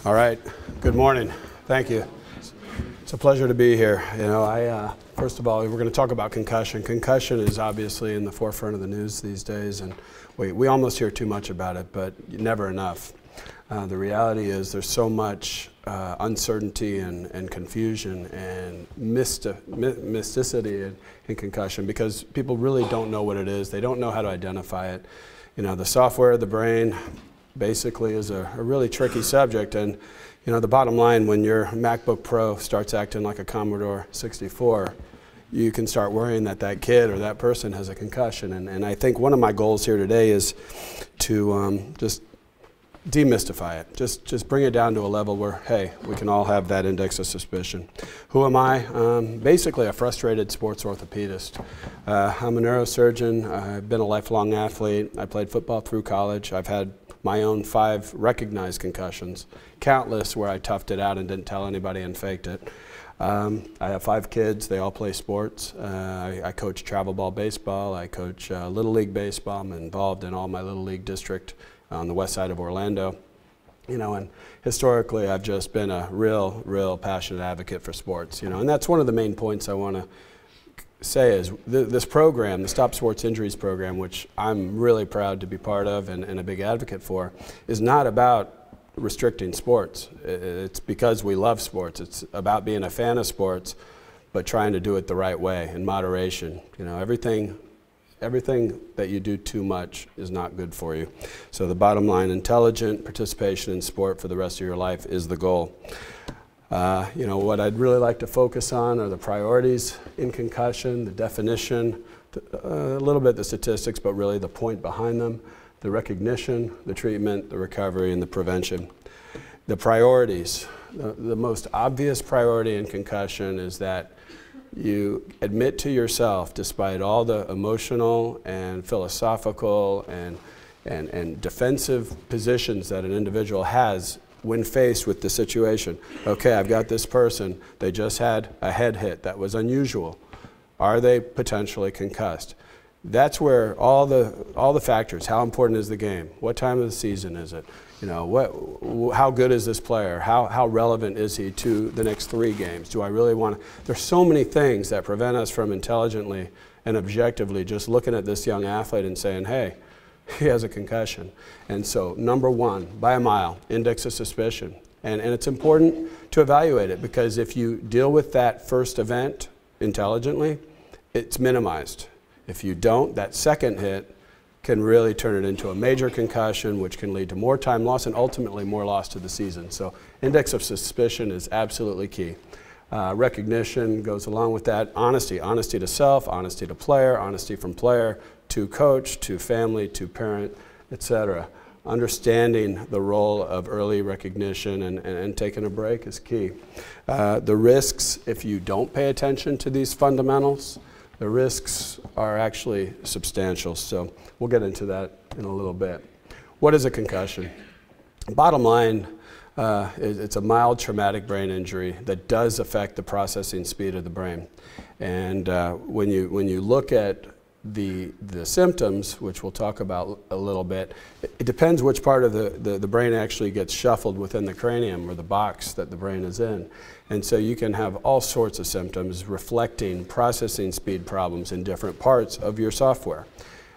All right. Good morning. Thank you. It's a pleasure to be here. First of all, we're going to talk about concussion. Concussion is obviously in the forefront of the news these days, and we almost hear too much about it, but never enough. The reality is there's so much uncertainty and confusion and mysticity in concussion because people really don't know what it is. They don't know how to identify it. The software of the brain basically is a really tricky subject, and the bottom line, when your MacBook Pro starts acting like a Commodore 64, you can start worrying that that kid or that person has a concussion. And I think one of my goals here today is to just demystify it, just bring it down to a level where, hey, we can all have that index of suspicion. Who am I? Basically a frustrated sports orthopedist. I'm a neurosurgeon. I've been a lifelong athlete. I played football through college. I've had my own 5 recognized concussions, countless where I toughed it out and didn't tell anybody and faked it. I have 5 kids. They all play sports. I coach travel ball baseball. I coach Little League baseball. I'm involved in all my Little League district on the west side of Orlando. And historically I've just been a real passionate advocate for sports. And that's one of the main points I want to say is this program, the Stop Sports Injuries program, which I'm really proud to be part of and a big advocate for, is not about restricting sports. It's because we love sports. It's about being a fan of sports, but trying to do it the right way, in moderation. Everything that you do too much is not good for you. So the bottom line, intelligent participation in sport for the rest of your life is the goal. What I'd really like to focus on are the priorities in concussion, the definition, a little bit the statistics, but really the point behind them, the recognition, the treatment, the recovery, and the prevention. The priorities, the most obvious priority in concussion is that you admit to yourself, despite all the emotional and philosophical and defensive positions that an individual has when faced with the situation. Okay, I've got this person, they just had a head hit that was unusual. Are they potentially concussed? That's where all the factors, how important is the game? What time of the season is it? How good is this player? How relevant is he to the next 3 games? Do I really want to? There's so many things that prevent us from intelligently and objectively just looking at this young athlete and saying, hey, he has a concussion. And so, number 1, by a mile, index of suspicion. And it's important to evaluate it, because if you deal with that first event intelligently, it's minimized. If you don't, that second hit can really turn it into a major concussion, which can lead to more time loss and ultimately more loss to the season. So index of suspicion is absolutely key. Recognition goes along with that. Honesty to self, honesty to player, honesty from player to coach, to family, to parent, etc. Understanding the role of early recognition and taking a break is key. The risks, if you don't pay attention to these fundamentals, the risks are actually substantial. So we'll get into that in a little bit. What is a concussion? Bottom line, it's a mild traumatic brain injury that does affect the processing speed of the brain. And when you look at the symptoms, which we'll talk about a little bit, it depends which part of the brain actually gets shuffled within the cranium or the box that the brain is in. And so you can have all sorts of symptoms reflecting processing speed problems in different parts of your software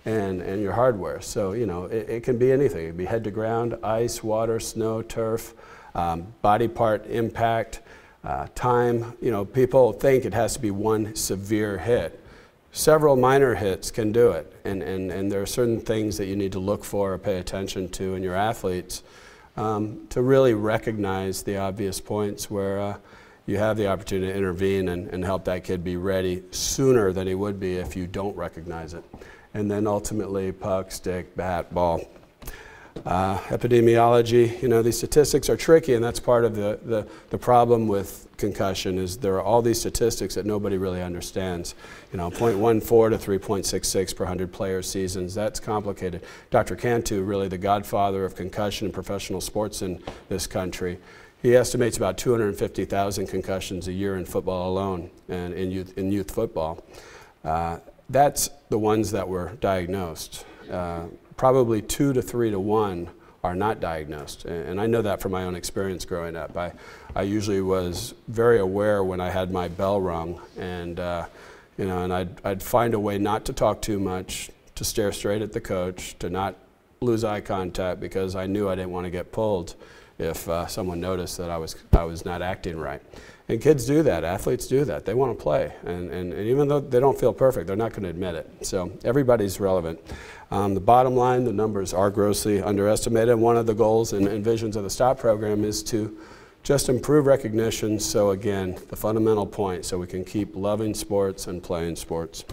and your hardware. So, it can be anything. It can be head to ground, ice, water, snow, turf, body part impact, time. People think it has to be one severe hit. Several minor hits can do it, and there are certain things that you need to look for or pay attention to in your athletes to really recognize the obvious points where you have the opportunity to intervene and help that kid be ready sooner than he would be if you don't recognize it. And then ultimately puck, stick, bat, ball. Epidemiology, these statistics are tricky, and that's part of the problem with concussion is there are all these statistics that nobody really understands. 0.14 to 3.66 per 100 player seasons, that's complicated. Dr. Cantu, really the godfather of concussion in professional sports in this country, he estimates about 250,000 concussions a year in football alone and in youth football. That's the ones that were diagnosed. Probably 2 to 3 to 1 are not diagnosed. And I know that from my own experience growing up. I usually was very aware when I had my bell rung, and you know, and I'd find a way not to talk too much, to stare straight at the coach, to not lose eye contact, because I knew I didn't want to get pulled if someone noticed that I was not acting right. And kids do that, athletes do that. They want to play, and even though they don't feel perfect, they're not going to admit it. So everybody's relevant. The bottom line, the numbers are grossly underestimated. One of the goals and visions of the STOP program is to just improve recognition. So again, the fundamental point, so we can keep loving sports and playing sports.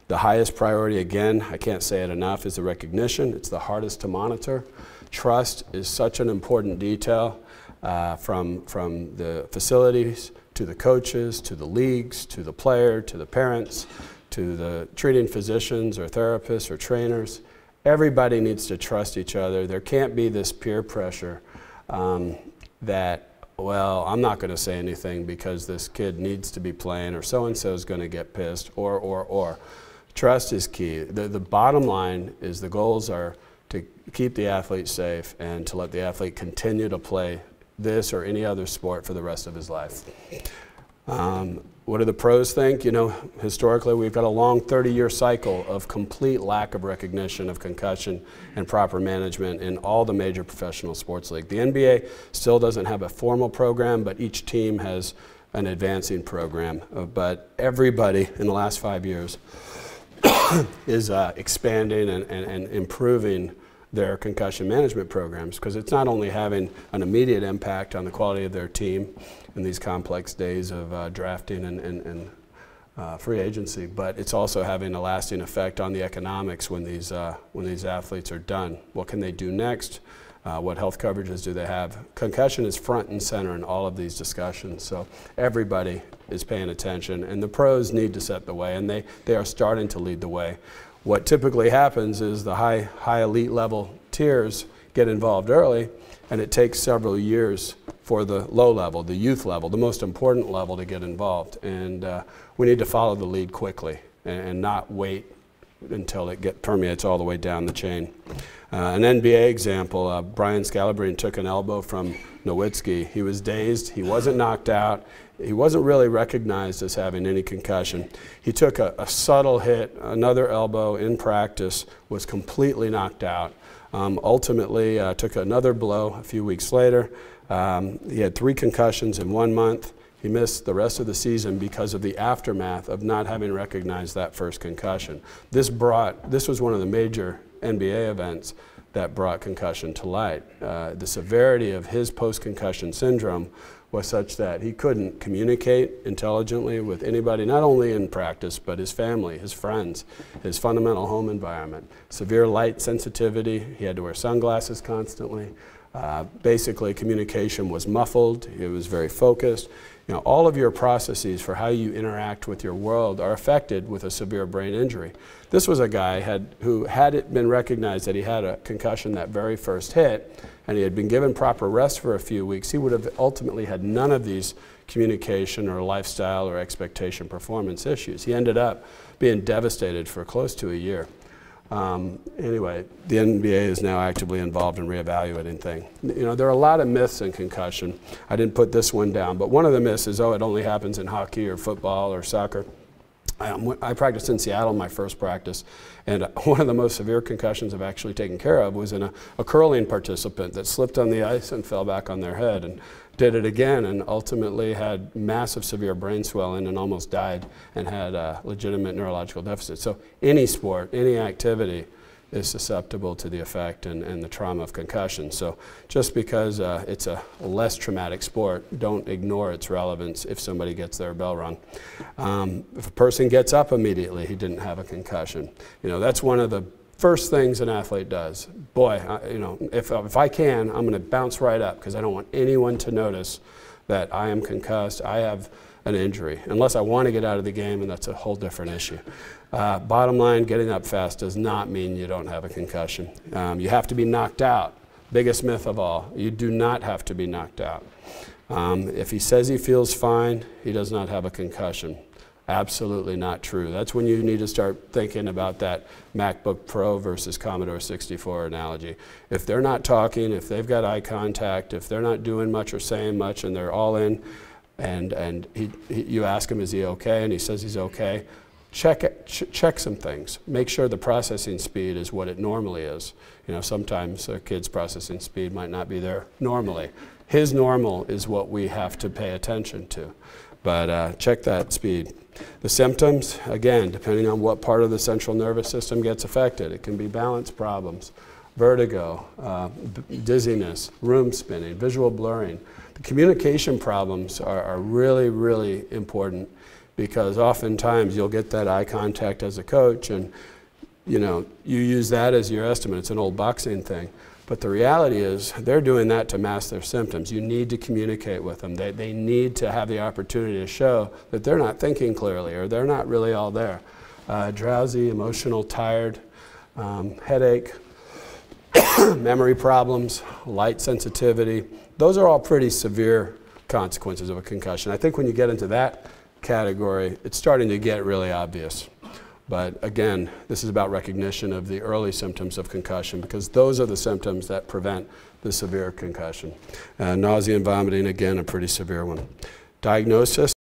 The highest priority, again, I can't say it enough, is the recognition. It's the hardest to monitor. Trust is such an important detail, from the facilities to the coaches, to the leagues, to the player, to the parents, to the treating physicians or therapists or trainers. Everybody needs to trust each other. There can't be this peer pressure that, well, I'm not going to say anything because this kid needs to be playing, or so-and-so is going to get pissed, or. Trust is key. The bottom line is the goals are to keep the athlete safe and to let the athlete continue to play this or any other sport for the rest of his life. What do the pros think? You know, historically we've got a long 30-year cycle of complete lack of recognition of concussion and proper management in all the major professional sports leagues. The NBA still doesn't have a formal program, but each team has an advancing program. But everybody in the last 5 years is expanding and improving their concussion management programs, because it's not only having an immediate impact on the quality of their team in these complex days of drafting and free agency, but it's also having a lasting effect on the economics when these athletes are done. What can they do next? What health coverages do they have? Concussion is front and center in all of these discussions, so everybody is paying attention, and the pros need to set the way, and they are starting to lead the way. What typically happens is the high elite level tiers get involved early, and it takes several years for the low level, the youth level, the most important level, to get involved. And we need to follow the lead quickly and not wait until it permeates all the way down the chain. An NBA example, Brian Scalabrine took an elbow from Nowitzki. He was dazed, he wasn't knocked out, he wasn't really recognized as having any concussion. He took a subtle hit, another elbow in practice, was completely knocked out. Ultimately took another blow a few weeks later. He had 3 concussions in 1 month. He missed the rest of the season because of the aftermath of not having recognized that first concussion. This was one of the major NBA events that brought concussion to light. The severity of his post-concussion syndrome was such that he couldn't communicate intelligently with anybody, not only in practice, but his family, his friends, his fundamental home environment. Severe light sensitivity, he had to wear sunglasses constantly. Basically, communication was muffled, he was very focused. You know, all of your processes for how you interact with your world are affected with a severe brain injury. This was a guy who, had it been recognized that he had a concussion that very first hit, and he had been given proper rest for a few weeks, he would have ultimately had none of these communication or lifestyle or expectation performance issues. He ended up being devastated for close to a year. Anyway, the NBA is now actively involved in reevaluating things. You know, there are a lot of myths in concussion. I didn't put this one down, but one of the myths is, oh, it only happens in hockey or football or soccer. I practiced in Seattle, my first practice, and one of the most severe concussions I've actually taken care of was in a curling participant that slipped on the ice and fell back on their head, and did it again, and ultimately had massive severe brain swelling and almost died, and had legitimate neurological deficits. So any sport, any activity is susceptible to the effect and the trauma of concussion. So just because it's a less traumatic sport, don't ignore its relevance if somebody gets their bell rung. If a person gets up immediately, he didn't have a concussion. You know, that's one of the first things an athlete does. Boy, you know, if I can, I'm going to bounce right up because I don't want anyone to notice that I am concussed, I have an injury, unless I want to get out of the game, and that's a whole different issue. Bottom line, getting up fast does not mean you don't have a concussion. You have to be knocked out. Biggest myth of all, you do not have to be knocked out. If he says he feels fine, he does not have a concussion. Absolutely not true. That's when you need to start thinking about that MacBook Pro versus Commodore 64 analogy. If they're not talking, if they've got eye contact, if they're not doing much or saying much and they're all in, and you ask him, is he okay? And he says he's okay. Check some things. Make sure the processing speed is what it normally is. You know, sometimes a kid's processing speed might not be there normally. His normal is what we have to pay attention to. But check that speed. The symptoms, again, depending on what part of the central nervous system gets affected. It can be balance problems, vertigo, dizziness, room spinning, visual blurring. The communication problems are really, really important, because oftentimes you'll get that eye contact as a coach, and you know, you use that as your estimate. It's an old boxing thing. But the reality is they're doing that to mask their symptoms. You need to communicate with them. They need to have the opportunity to show that they're not thinking clearly, or they're not really all there. Drowsy, emotional, tired, headache, memory problems, light sensitivity. Those are all pretty severe consequences of a concussion. I think when you get into that category, it's starting to get really obvious. But again, this is about recognition of the early symptoms of concussion, because those are the symptoms that prevent the severe concussion. Nausea and vomiting, again, a pretty severe one. Diagnosis.